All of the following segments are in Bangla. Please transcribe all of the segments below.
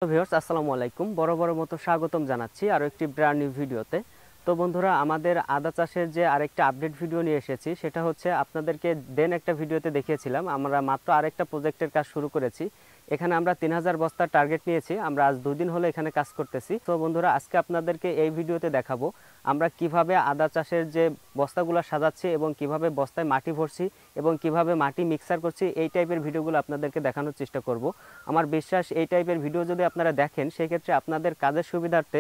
ভিউয়ার্স আসসালামু আলাইকুম, বড় মতো স্বাগতম জানাচ্ছি আরও একটি ব্র্যান্ড নিউ ভিডিওতে। তো বন্ধুরা, আমাদের আদা চাষের যে আরেকটা আপডেট ভিডিও নিয়ে এসেছি, সেটা হচ্ছে আপনাদেরকে একটা ভিডিওতে দেখিয়েছিলাম আমরা মাত্র আরেকটা প্রজেক্টের কাজ শুরু করেছি। এখানে আমরা 3000 বস্তার টার্গেট নিয়েছি। আমরা আজ 2 দিন হলো এখানে কাজ করতেছি। তো বন্ধুরা, আজকে আপনাদেরকে এই ভিডিওতে দেখাবো আমরা কিভাবে আদা চাষের যে বস্তাগুলো সাজাচ্ছি এবং কিভাবে বস্তায় মাটি ভরছি এবং কিভাবে মাটি মিক্সার করছি। এই টাইপের ভিডিওগুলো আপনাদেরকে দেখানোর চেষ্টা করব। আমার বিশ্বাস এই টাইপের ভিডিও যদি আপনারা দেখেন, সেই ক্ষেত্রে আপনাদের কাজের সুবিধার্থে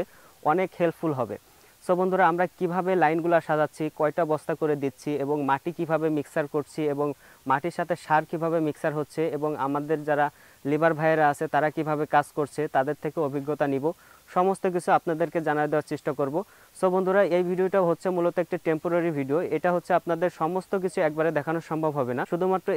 অনেক হেল্পফুল হবে। সো বন্ধুরা, আমরা কিভাবে লাইনগুলো সাজাচ্ছি, কয়টা বস্তা করে দিচ্ছি এবং মাটি কিভাবে মিক্সার করছি এবং মাটির সাথে সার কিভাবে মিক্সার হচ্ছে এবং আমাদের যারা লিভার ভাইয়েরা আছে তারা কিভাবে কাজ করছে তাদের থেকে অভিজ্ঞতা নিব, সমস্ত কিছু আপনাদেরকে জানিয়ে দেওয়ার চেষ্টা করব। সো বন্ধুরা, এই ভিডিওটা হচ্ছে মূলত একটা টেম্পোরারি ভিডিও। এটা হচ্ছে আপনাদের সমস্ত কিছু একবারে দেখানো সম্ভব হবে না, শুধুমাত্র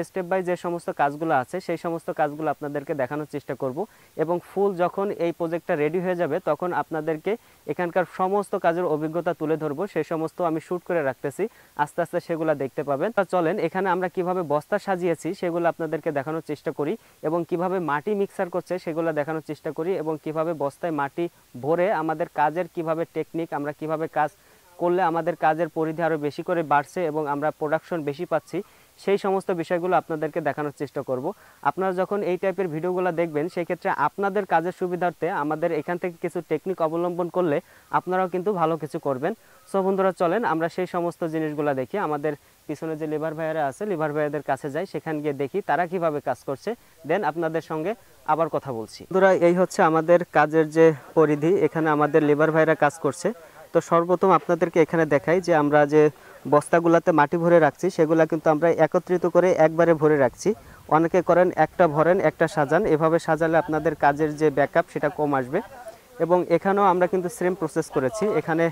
স্টেপ বাই যে সমস্ত কাজগুলো আছে সেই সমস্ত কাজগুলো আপনাদেরকে দেখানোর চেষ্টা করব। এবং ফুল যখন এই প্রজেক্টটা রেডি হয়ে যাবে তখন আপনাদেরকে এখানকার সমস্ত কাজের অভিজ্ঞতা তুলে ধরবো। সেই সমস্ত আমি শ্যুট করে রাখতেছি, আস্তে আস্তে সেগুলো দেখতে পাবেন। চলেন এখানে আমরা কিভাবে বস্তা সাজিয়েছি সেগুলো আপনাদেরকে দেখানোর চেষ্টা করি এবং কিভাবে মাটি মিক্সার করছে সেগুলো দেখানোর চেষ্টা করি এবং কিভাবে বস্তায় মাটি ভরে আমাদের কাজের কিভাবে টেকনিক, আমরা কিভাবে কাজ করলে আমাদের কাজের পরিধি আরও বেশি করে বাড়ছে এবং আমরা প্রোডাকশন বেশি পাচ্ছি, সেই সমস্ত বিষয়গুলো আপনাদেরকে দেখানোর চেষ্টা করব। আপনারা যখন এই টাইপের ভিডিওগুলো দেখবেন, সেই ক্ষেত্রে আপনাদের কাজের সুবিধার্থে আমাদের এখান থেকে কিছু টেকনিক অবলম্বন করলে আপনারাও কিন্তু ভালো কিছু করবেন। সো বন্ধুরা, চলেন আমরা সেই সমস্ত জিনিসগুলো দেখি। আমাদের পিছনে যে লিভার ভাইয়েরা আছে, লিভার ভাইয়াদের কাছে যাই, সেখানে গিয়ে দেখি তারা কিভাবে কাজ করছে, দেন আপনাদের সঙ্গে আবার কথা বলছি। বন্ধুরা, এই হচ্ছে আমাদের কাজের যে পরিধি, এখানে আমাদের লিভার ভাইয়েরা কাজ করছে। তো সর্বপ্রথম আপনাদেরকে এখানে দেখাই যে আমরা যে বস্তাগুলোতে মাটি ভরে রাখছি সেগুলো কিন্তু আমরা একত্রিত করে একবারে ভরে রাখছি। অনেকে করেন একটা ভরেন একটা সাজান, এভাবে সাজালে আপনাদের কাজের যে ব্যাকআপ সেটা কম আসবে। এবং এখানেও আমরা কিন্তু সেম প্রসেস করেছি। এখানে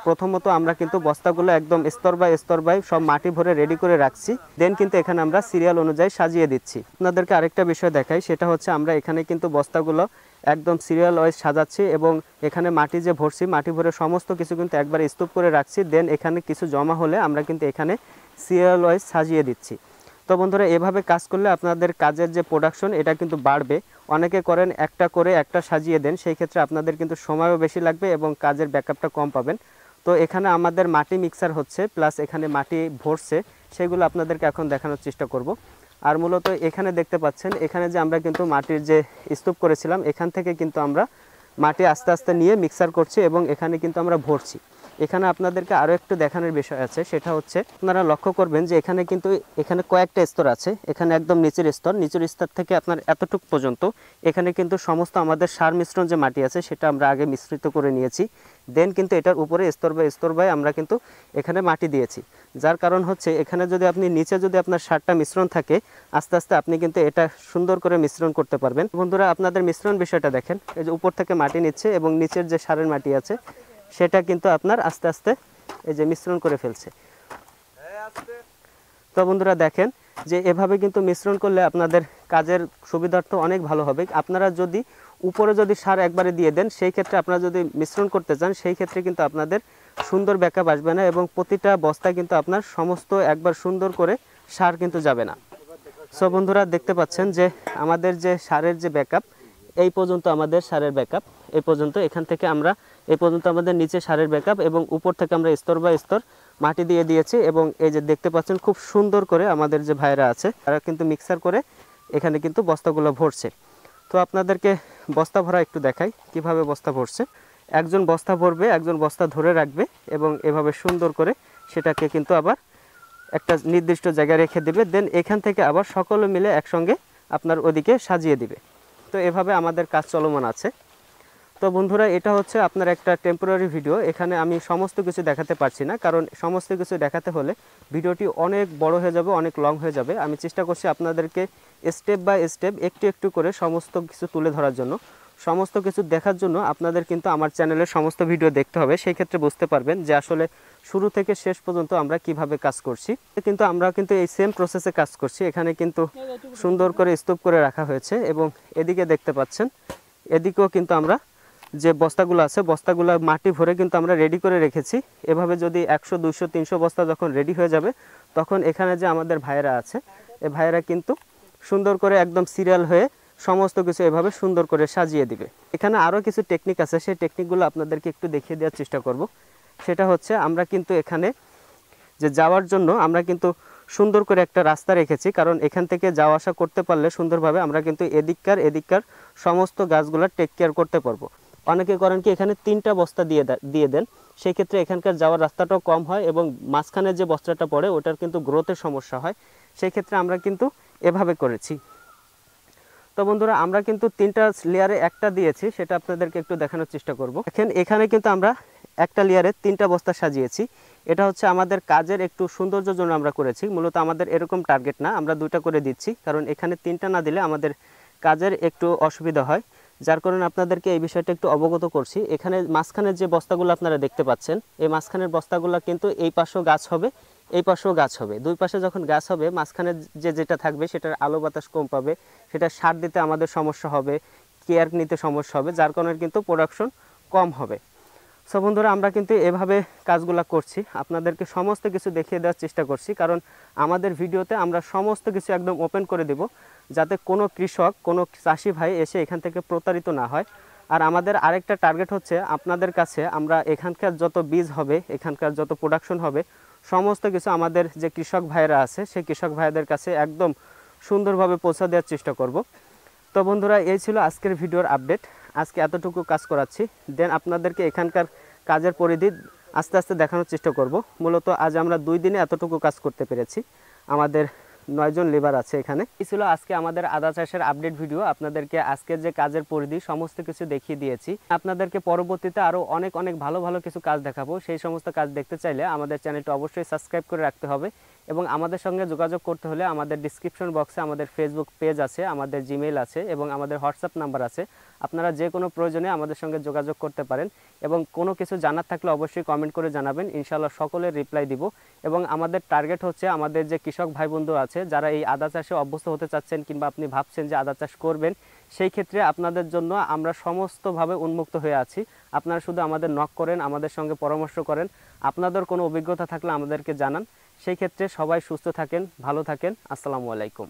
প্রথমত আমরা কিন্তু বস্তাগুলো একদম স্তর বাই সব মাটি ভরে রেডি করে রাখছি, দেন কিন্তু এখানে আমরা সিরিয়াল অনুযায়ী সাজিয়ে দিচ্ছি। আপনাদেরকে আরেকটা বিষয় দেখাই, সেটা হচ্ছে আমরা এখানে কিন্তু বস্তাগুলো একদম সিরিয়াল ওয়াইজ সাজাচ্ছি এবং এখানে মাটি যে ভরছি, মাটি ভরে সমস্ত কিছু কিন্তু একবারে স্তূপ করে রাখছি, দেন এখানে কিছু জমা হলে আমরা কিন্তু এখানে সিরিয়াল ওয়াইজ সাজিয়ে দিচ্ছি। তো বন্ধুরা, এভাবে কাজ করলে আপনাদের কাজের যে প্রোডাকশন এটা কিন্তু বাড়বে। অনেকে করেন একটা করে একটা সাজিয়ে দেন, সেই ক্ষেত্রে আপনাদের কিন্তু সময়ও বেশি লাগবে এবং কাজের ব্যাকআপটা কম পাবেন। তো এখানে আমাদের মাটি মিক্সার হচ্ছে প্লাস এখানে মাটি ভরছে, সেগুলো আপনাদেরকে এখন দেখানোর চেষ্টা করব। আর মূলত এখানে দেখতে পাচ্ছেন, এখানে যে আমরা কিন্তু মাটির যে স্তূপ করেছিলাম এখান থেকে কিন্তু আমরা মাটি আস্তে আস্তে নিয়ে মিক্সার করছি এবং এখানে কিন্তু আমরা ভরছি। এখানে আপনাদেরকে আরও একটু দেখানোর বিষয় আছে, সেটা হচ্ছে আপনারা লক্ষ্য করবেন যে এখানে কিন্তু এখানে কয়েকটা স্তর আছে। এখানে একদম নিচের স্তর থেকে আপনার এতটুক পর্যন্ত এখানে কিন্তু সমস্ত আমাদের সার মিশ্রণ যে মাটি আছে সেটা আমরা আগে মিশ্রিত করে নিয়েছি, দেন কিন্তু এটার উপরে স্তর বাই আমরা কিন্তু এখানে মাটি দিয়েছি। যার কারণ হচ্ছে এখানে যদি আপনি নিচে যদি আপনার সারটা মিশ্রণ থাকে, আস্তে আস্তে আপনি কিন্তু এটা সুন্দর করে মিশ্রণ করতে পারবেন। বন্ধুরা, আপনাদের মিশ্রণ বিষয়টা দেখেন, এই যে উপর থেকে মাটি নিচ্ছে এবং নিচের যে সারের মাটি আছে সেটা কিন্তু আপনার আস্তে আস্তে এই যে মিশ্রণ করে ফেলছে। তো বন্ধুরা দেখেন যে এভাবে কিন্তু মিশ্রণ করলে আপনাদের কাজের সুবিধার্থ অনেক ভালো হবে। আপনারা যদি উপরে যদি সার একবারে দিয়ে দেন, সেই ক্ষেত্রে আপনারা যদি মিশ্রণ করতে চান সেই ক্ষেত্রে কিন্তু আপনাদের সুন্দর ব্যাকআপ আসবে না এবং প্রতিটা বস্তায় কিন্তু আপনার সমস্ত একবার সুন্দর করে সার কিন্তু যাবে না। সো বন্ধুরা, দেখতে পাচ্ছেন যে আমাদের যে সারের যে ব্যাকআপ, এই পর্যন্ত আমাদের সারের ব্যাকআপ, এই পর্যন্ত এখান থেকে আমরা এই পর্যন্ত আমাদের নিচে সারের ব্যাকআপ এবং উপর থেকে আমরা স্তর বাই স্তর মাটি দিয়ে দিয়েছি। এবং এই যে দেখতে পাচ্ছেন খুব সুন্দর করে আমাদের যে ভাইরা আছে তারা কিন্তু মিক্সার করে এখানে কিন্তু বস্তাগুলো ভরছে। তো আপনাদেরকে বস্তা ভরা একটু দেখাই কিভাবে বস্তা ভরছে। একজন বস্তা ভরবে, একজন বস্তা ধরে রাখবে এবং এভাবে সুন্দর করে সেটাকে কিন্তু আবার একটা নির্দিষ্ট জায়গায় রেখে দেবে, দেন এখান থেকে আবার সকলে মিলে একসঙ্গে আপনার ওদিকে সাজিয়ে দিবে। তো এভাবে আমাদের কাজ চলমান আছে। তো বন্ধুরা, এটা হচ্ছে আপনার একটা টেম্পোরারি ভিডিও। এখানে আমি সমস্ত কিছু দেখাতে পারছি না, কারণ সমস্ত কিছু দেখাতে হলে ভিডিওটি অনেক বড় হয়ে যাবে, অনেক লং হয়ে যাবে। আমি চেষ্টা করছি আপনাদেরকে স্টেপ বাই স্টেপ একটু একটু করে সমস্ত কিছু তুলে ধরার জন্য। সমস্ত কিছু দেখার জন্য আপনাদের কিন্তু আমার চ্যানেলের সমস্ত ভিডিও দেখতে হবে, সেই ক্ষেত্রে বুঝতে পারবেন যে আসলে শুরু থেকে শেষ পর্যন্ত আমরা কিভাবে কাজ করছি। কিন্তু আমরা কিন্তু এই সেম প্রসেসে কাজ করছি। এখানে কিন্তু সুন্দর করে স্তূপ করে রাখা হয়েছে এবং এদিকে দেখতে পাচ্ছেন, এদিকেও কিন্তু আমরা যে বস্তাগুলো আছে বস্তাগুলো মাটি ভরে কিন্তু আমরা রেডি করে রেখেছি। এভাবে যদি 100 200 300 বস্তা যখন রেডি হয়ে যাবে, তখন এখানে যে আমাদের ভাইয়েরা আছে এই ভাইয়েরা কিন্তু সুন্দর করে একদম সিরিয়াল হয়ে সমস্ত কিছু এভাবে সুন্দর করে সাজিয়ে দিবে। এখানে আরও কিছু টেকনিক আছে, সেই টেকনিকগুলো আপনাদেরকে একটু দেখিয়ে দেওয়ার চেষ্টা করব। সেটা হচ্ছে আমরা কিন্তু এখানে যে যাওয়ার জন্য আমরা কিন্তু সুন্দর করে একটা রাস্তা রেখেছি, কারণ এখান থেকে যাওয়া আসা করতে পারলে সুন্দরভাবে আমরা কিন্তু এদিককার সমস্ত গাছগুলো টেক কেয়ার করতে পারবো। অনেকে করেন কি এখানে 3টা বস্তা দিয়ে দেন, সেই ক্ষেত্রে এখানকার যাওয়ার রাস্তাটাও কম হয় এবং মাঝখানে যে বস্তাটা পড়ে ওটার কিন্তু গ্রোথের সমস্যা হয়। সেই ক্ষেত্রে আমরা কিন্তু এভাবে করেছি। তো বন্ধুরা আমরা কিন্তু 3টা লেয়ারে একটা দিয়েছি, সেটা আপনাদেরকে একটু দেখানোর চেষ্টা করব। এখানে কিন্তু আমরা একটা লেয়ারে 3টা বস্তা সাজিয়েছি। এটা হচ্ছে আমাদের কাজের একটু সৌন্দর্যের জন্য আমরা করেছি, মূলত আমাদের এরকম টার্গেট না, আমরা 2টা করে দিচ্ছি, কারণ এখানে 3টা না দিলে আমাদের কাজের একটু অসুবিধা হয়, যার কারণে আপনাদেরকে এই বিষয়টা একটু অবগত করছি। এখানে মাঝখানের যে বস্তাগুলো আপনারা দেখতে পাচ্ছেন, এই মাঝখানের বস্তাগুলো কিন্তু এই পাশেও গাছ হবে, এই পাশেও গাছ হবে। দুই পাশে যখন গাছ হবে, মাঝখানে যেটা থাকবে সেটার আলো বাতাস কম পাবে, সেটা সার দিতে আমাদের সমস্যা হবে, কেয়ার নিতে সমস্যা হবে, যার কারণে কিন্তু প্রোডাকশন কম হবে। সো বন্ধুরা আমরা কিন্তু এভাবে কাজগুলো করছি, আপনাদেরকে সমস্ত কিছু দেখিয়ে দেওয়ার চেষ্টা করছি, কারণ আমাদের ভিডিওতে আমরা সমস্ত কিছু একদম ওপেন করে দেব, যাতে কোনো কৃষক, কোনো চাষি ভাই এসে এখান থেকে প্রতারিত না হয়। আর আমাদের আরেকটা টার্গেট হচ্ছে আপনাদের কাছে আমরা এখানকার যত বীজ হবে, এখানকার যত প্রোডাকশন হবে, সমস্ত কিছু আমাদের যে কৃষক ভাইরা আছে সেই কৃষক ভাইদের কাছে একদম সুন্দরভাবে পৌঁছে দেওয়ার চেষ্টা করব। তো বন্ধুরা এই ছিল আজকের ভিডিওর আপডেট। আজকে এতটুকু কাজ করাচ্ছি, দেন আপনাদেরকে এখানকার কাজের পরিধি আস্তে আস্তে দেখানোর চেষ্টা করব। মূলত আজ আমরা 2 দিনে এতটুকু কাজ করতে পেরেছি, আমাদের 9 জন লেবার আছে এখানে। এই ছিল আজকে আমাদের আদা চাষের আপডেট ভিডিও। আপনাদেরকে আজকের যে কাজের পরিধি সমস্ত কিছু দেখিয়ে দিয়েছি। আপনাদেরকে পরবর্তীতে আরও অনেক ভালো ভালো কিছু কাজ দেখাবো। সেই সমস্ত কাজ দেখতে চাইলে আমাদের চ্যানেলটা অবশ্যই সাবস্ক্রাইব করে রাখতে হবে এবং আমাদের সঙ্গে যোগাযোগ করতে হলে আমাদের ডিসক্রিপশন বক্সে আমাদের ফেসবুক পেজ আছে, আমাদের জিমেইল আছে এবং আমাদের হোয়াটসঅ্যাপ নাম্বার আছে। আপনারা যে কোনো প্রয়োজনে আমাদের সঙ্গে যোগাযোগ করতে পারেন এবং কোনো কিছু জানার থাকলে অবশ্যই কমেন্ট করে জানাবেন, ইনশাআল্লাহ সকলের রিপ্লাই দিব। এবং আমাদের টার্গেট হচ্ছে আমাদের যে কৃষক ভাই বন্ধু আছে যারা এই আদা চাষে অভ্যস্ত হতে চাচ্ছেন কিংবা আপনি ভাবছেন যে আদা চাষ করবেন, সেই ক্ষেত্রে আপনাদের জন্য আমরা সমস্তভাবে উন্মুক্ত হয়ে আছি। আপনারা শুধু আমাদের নক করেন, আমাদের সঙ্গে পরামর্শ করেন, আপনাদের কোনো অভিজ্ঞতা থাকলে আমাদেরকে জানান। সেই ক্ষেত্রে সবাই সুস্থ থাকেন, ভালো থাকেন। আসসালামু আলাইকুম।